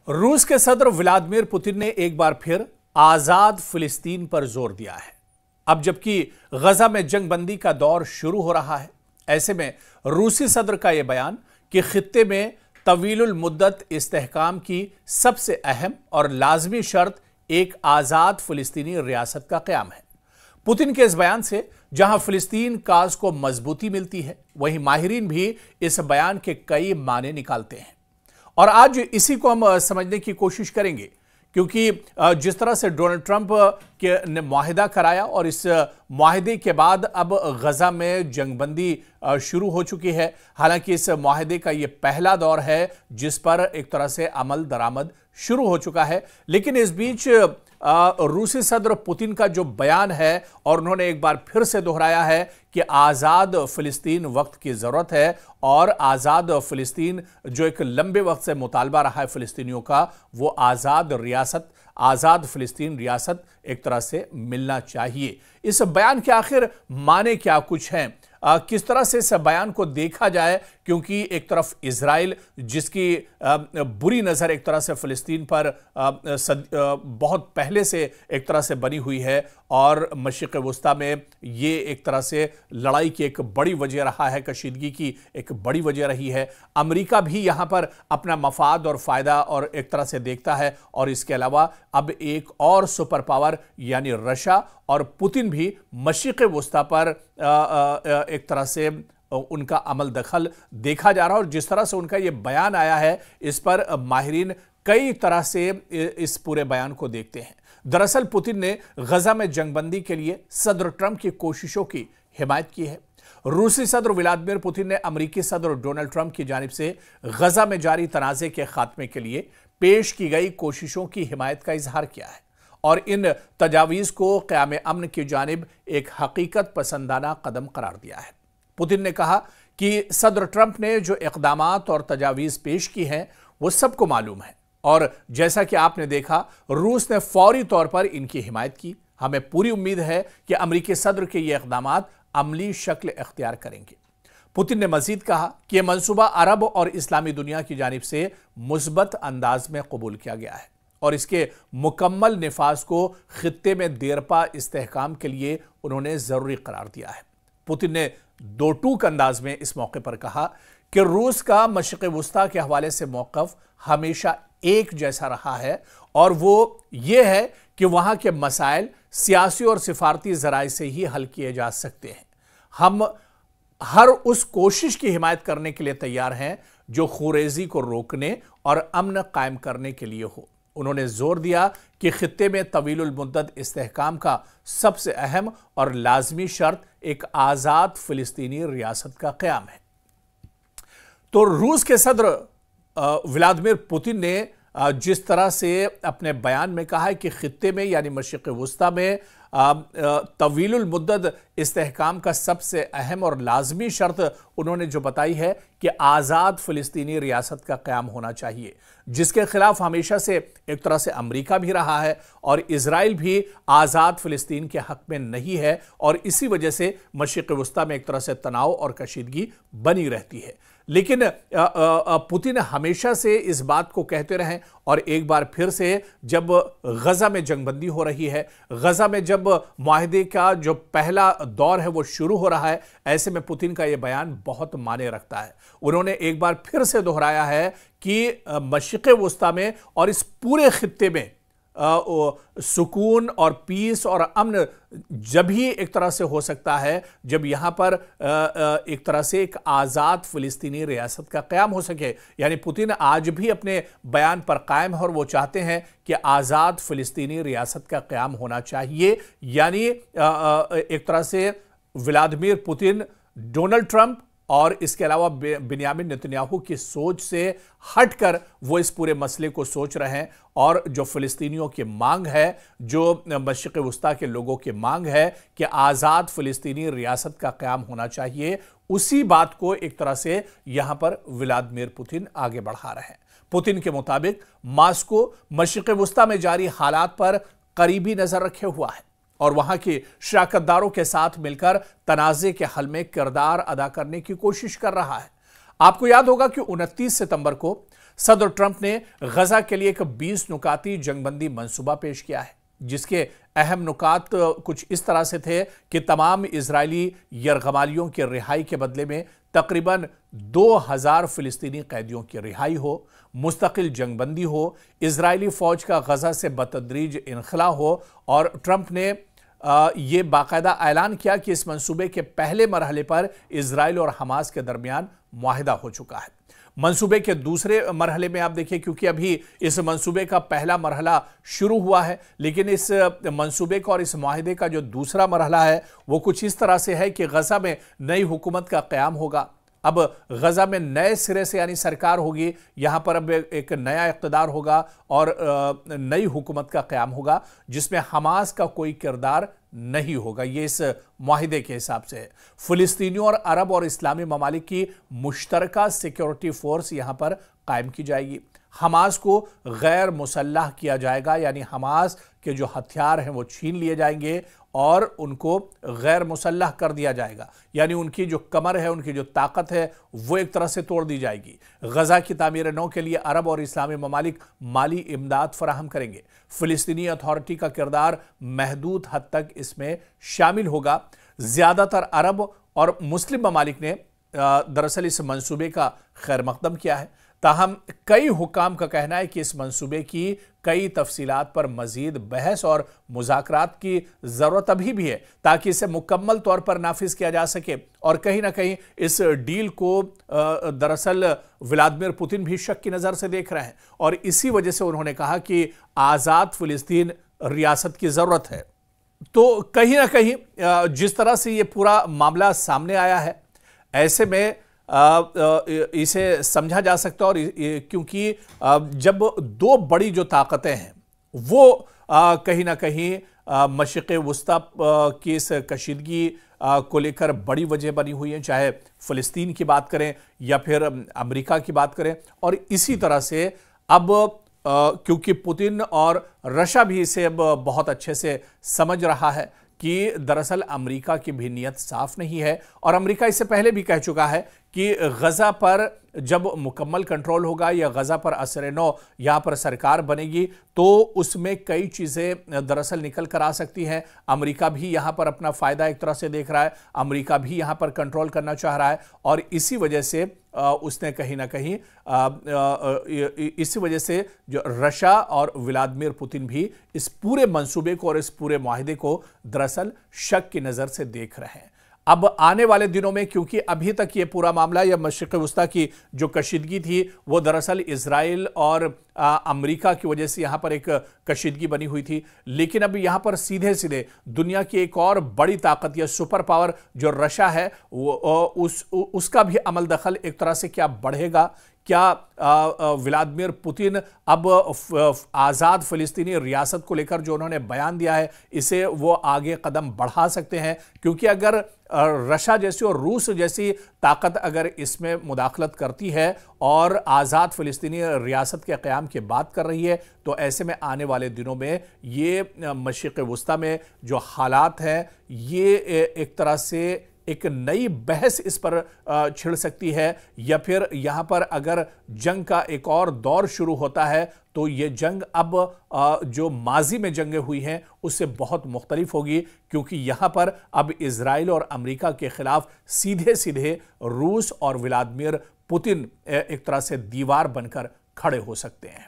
रूस के सदर व्लादिमीर पुतिन ने एक बार फिर आजाद फिलिस्तीन पर जोर दिया है। अब जबकि गजा में जंगबंदी का दौर शुरू हो रहा है, ऐसे में रूसी सदर का यह बयान कि खित्ते में तवीलुल मुद्दत इस्तेहकाम की सबसे अहम और लाजमी शर्त एक आजाद फिलिस्तीनी रियासत का क़याम है। पुतिन के इस बयान से जहां फिलिस्तीन काज को मजबूती मिलती है, वहीं माहिरीन भी इस बयान के कई माने निकालते हैं। और आज इसी को हम समझने की कोशिश करेंगे, क्योंकि जिस तरह से डोनाल्ड ट्रंप ने मुआहिदा कराया और इस मुआहिदे के बाद अब गजा में जंगबंदी शुरू हो चुकी है। हालांकि इस मुआहिदे का ये पहला दौर है जिस पर एक तरह से अमल दरामद शुरू हो चुका है, लेकिन इस बीच रूसी सदर पुतिन का जो बयान है और उन्होंने एक बार फिर से दोहराया है कि आज़ाद फिलिस्तीन वक्त की ज़रूरत है और आज़ाद फिलिस्तीन जो एक लंबे वक्त से मुतालबा रहा है फिलिस्तीनियों का, वो आज़ाद फिलिस्तीन रियासत एक तरह से मिलना चाहिए। इस बयान के आखिर माने क्या कुछ हैं, किस तरह से इस बयान को देखा जाए, क्योंकि एक तरफ इजराइल जिसकी बुरी नज़र एक तरह से फिलिस्तीन पर बहुत पहले से एक तरह से बनी हुई है और मशरिक़ वुस्ता में ये एक तरह से लड़ाई की एक बड़ी वजह रहा है, कशीदगी की एक बड़ी वजह रही है। अमेरिका भी यहाँ पर अपना मफाद और फ़ायदा और एक तरह से देखता है, और इसके अलावा अब एक और सुपर पावर यानी रशिया और पुतिन भी मशरिक़ वुस्ता पर एक तरह से उनका अमल दखल देखा जा रहा है। और जिस तरह से उनका ये बयान आया है, इस पर माहिरीन कई तरह से इस पूरे बयान को देखते हैं। दरअसल पुतिन ने गजा में जंगबंदी के लिए सदर ट्रंप की कोशिशों की हिमायत की है। रूसी सदर व्लादिमीर पुतिन ने अमेरिकी सदर डोनाल्ड ट्रंप की जानिब से गजा में जारी तनाज़े के खात्मे के लिए पेश की गई कोशिशों की हिमायत का इजहार किया है और इन तजावीज़ को क़याम अमन की जानिब एक हकीकत पसंदाना कदम करार दिया है। पुतिन ने कहा कि सदर ट्रंप ने जो इक़दामात और तजावीज़ पेश की हैं वो सबको मालूम है, और जैसा कि आपने देखा रूस ने फौरी तौर पर इनकी हिमायत की। हमें पूरी उम्मीद है कि अमेरिकी सदर के ये इक़दामात अमली शक्ल इख्तियार करेंगे। पुतिन ने मजीद कहा कि यह मंसूबा अरब और इस्लामी दुनिया की जानिब से मुस्बत अंदाज में कबूल किया गया है और इसके मुकम्मल निफाज को खित्ते में देरपा इस्तेहकाम के लिए उन्होंने ज़रूरी करार दिया है। पुतिन ने दो टूक अंदाज में इस मौके पर कहा कि रूस का मशरिक़ वुस्ता के हवाले से मौक़िफ़ हमेशा एक जैसा रहा है, और वो ये है कि वहाँ के मसाइल सियासी और सिफारती ज़राए से ही हल किए जा सकते हैं। हम हर उस कोशिश की हिमायत करने के लिए तैयार हैं जो खुरेज़ी को रोकने और अमन कायम करने के लिए हो। उन्होंने जोर दिया कि खित्ते में तवीलुल मुद्दत इस्तेहकाम का सबसे अहम और लाजमी शर्त एक आज़ाद फिलिस्तीनी रियासत का क़याम है। तो रूस के सदर व्लादिमीर पुतिन ने जिस तरह से अपने बयान में कहा है कि खित्ते में यानी मशरिक़ वुस्ता में तवीलुल मुद्दत इस्तेहकाम का सबसे अहम और लाजमी शर्त उन्होंने जो बताई है कि आज़ाद फिलिस्तीनी रियासत का क़याम होना चाहिए, जिसके खिलाफ हमेशा से एक तरह से अमेरिका भी रहा है और इजराइल भी आज़ाद फिलिस्तीन के हक़ में नहीं है, और इसी वजह से मशरिक़ वुस्ता में एक तरह से तनाव और कशीदगी बनी रहती है। लेकिन पुतिन हमेशा से इस बात को कहते रहे, और एक बार फिर से जब गजा में जंगबंदी हो रही है, गजा में जब मुआहिदे का जो पहला दौर है वो शुरू हो रहा है, ऐसे में पुतिन का ये बयान बहुत माने रखता है। उन्होंने एक बार फिर से दोहराया है कि मशरिक़ वुस्ता में और इस पूरे खित्ते में सुकून और पीस और अमन जब ही एक तरह से हो सकता है जब यहां पर एक तरह से एक आज़ाद फिलिस्तीनी रियासत का क़याम हो सके। यानी पुतिन आज भी अपने बयान पर कायम है और वो चाहते हैं कि आज़ाद फिलिस्तीनी रियासत का क़याम होना चाहिए। यानी एक तरह से व्लादिमीर पुतिन डोनाल्ड ट्रंप और इसके अलावा बिन्यामिन नेतन्याहू की सोच से हटकर वो इस पूरे मसले को सोच रहे हैं, और जो फ़िलिस्तीनियों की मांग है, जो मशरिक़ वुस्ता के लोगों की मांग है कि आज़ाद फ़िलिस्तीनी रियासत का क़याम होना चाहिए, उसी बात को एक तरह से यहाँ पर व्लादिमीर पुतिन आगे बढ़ा रहे हैं। पुतिन के मुताबिक मास्को मशरिक़ वुस्ता में जारी हालात पर करीबी नज़र रखे हुआ है और वहां के शराकतदारों के साथ मिलकर तनाज़े के हल में किरदार अदा करने की कोशिश कर रहा है। आपको याद होगा कि 29 सितंबर को सदर ट्रंप ने गजा के लिए एक 20 नुकाती जंगबंदी मंसूबा पेश किया है, जिसके अहम नुकात कुछ इस तरह से थे कि तमाम इजरायली यरगमालियों की रिहाई के बदले में तकरीबन 2000 फिलिस्तीनी कैदियों की रिहाई हो, मुस्तकिल जंगबंदी हो, इजरायली फौज का गजा से बतदरीज इनखला हो। और ट्रंप ने ये बाकायदा ऐलान किया कि इस मंसूबे के पहले मरहले पर इजराइल और हमास के दरमियान मुआहिदा हो चुका है। मंसूबे के दूसरे मरहले में आप देखिए, क्योंकि अभी इस मंसूबे का पहला मरहला शुरू हुआ है, लेकिन इस मंसूबे का और इस मुआहिदे का जो दूसरा मरहला है वो कुछ इस तरह से है कि गजा में नई हुकूमत का क़याम होगा। अब गजा में नए सिरे से यानी सरकार होगी, यहां पर अब एक नया इक़्तिदार होगा और नई हुकूमत का क़याम होगा जिसमें हमास का कोई किरदार नहीं होगा। ये इस मुआहिदे के हिसाब से है। फिलिस्तीनियों और अरब और इस्लामी ममालिक की मुश्तरका सिक्योरिटी फोर्स यहां पर कायम की जाएगी। हमास को गैर मुसल्लह किया जाएगा, यानी हमास के जो हथियार हैं वो छीन लिए जाएंगे और उनको गैर मुसल्लह कर दिया जाएगा, यानी उनकी जो कमर है, उनकी जो ताकत है वो एक तरह से तोड़ दी जाएगी। गजा की तामीर नौ के लिए अरब और इस्लामी ममालिक माली इमदाद फराहम करेंगे। फिलिस्तीनी अथॉरिटी का किरदार महदूद हद तक इसमें शामिल होगा। ज़्यादातर अरब और मुस्लिम ममालिक ने दरअसल इस मंसूबे का खैर मकदम किया है, ताहम कई हुकाम का कहना है कि इस मंसूबे की कई तफसीलात पर मजीद बहस और मुज़ाकरात की ज़रूरत अभी भी है ताकि इसे मुकम्मल तौर पर नाफिज किया जा सके। और कहीं ना कहीं इस डील को दरअसल व्लादिमीर पुतिन भी शक की नज़र से देख रहे हैं और इसी वजह से उन्होंने कहा कि आज़ाद फिलिस्तीन रियासत की ज़रूरत है। तो कहीं ना कहीं जिस तरह से ये पूरा मामला सामने आया है, ऐसे में इसे समझा जा सकता है। और क्योंकि जब दो बड़ी जो ताकतें हैं वो कहीं ना कहीं मशरिक़ वस्ता की इस कशीदगी को लेकर बड़ी वजह बनी हुई है, चाहे फ़लस्तीन की बात करें या फिर अमेरिका की बात करें। और इसी तरह से अब क्योंकि पुतिन और रशिया भी इसे अब बहुत अच्छे से समझ रहा है कि दरअसल अमेरिका की भी नीयत साफ नहीं है और अमेरिका इससे पहले भी कह चुका है कि गजा पर जब मुकम्मल कंट्रोल होगा या गजा पर असर नौ यहाँ पर सरकार बनेगी तो उसमें कई चीज़ें दरअसल निकल कर आ सकती हैं। अमेरिका भी यहाँ पर अपना फ़ायदा एक तरह से देख रहा है, अमेरिका भी यहाँ पर कंट्रोल करना चाह रहा है और इसी वजह से उसने कहीं ना कहीं इसी वजह से जो रशिया और व्लादिमीर पुतिन भी इस पूरे मंसूबे को और इस पूरे मुआहिदे को दरअसल शक की नज़र से देख रहे हैं। अब आने वाले दिनों में, क्योंकि अभी तक ये पूरा मामला या मशरिक़ वस्ता की जो कशीदगी थी वो दरअसल इजराइल और अमेरिका की वजह से यहाँ पर एक कशीदगी बनी हुई थी, लेकिन अब यहाँ पर सीधे सीधे दुनिया की एक और बड़ी ताकत या सुपर पावर जो रशिया है वो उसका भी अमल दखल एक तरह से क्या बढ़ेगा? क्या व्लादिमीर पुतिन अब आज़ाद फ़लस्तीनी रियासत को लेकर जो उन्होंने बयान दिया है इसे वो आगे कदम बढ़ा सकते हैं? क्योंकि अगर रशिया जैसी और रूस जैसी ताकत अगर इसमें मुदाखलत करती है और आज़ाद फ़लस्तीनी रियासत के क़याम की बात कर रही है तो ऐसे में आने वाले दिनों में ये मशरिक़ वस्ता में जो हालात हैं ये एक तरह से एक नई बहस इस पर छिड़ सकती है या फिर यहाँ पर अगर जंग का एक और दौर शुरू होता है तो ये जंग अब जो माजी में जंगें हुई हैं उससे बहुत मुख्तलिफ होगी, क्योंकि यहाँ पर अब इजराइल और अमेरिका के खिलाफ सीधे सीधे रूस और व्लादिमीर पुतिन एक तरह से दीवार बनकर खड़े हो सकते हैं।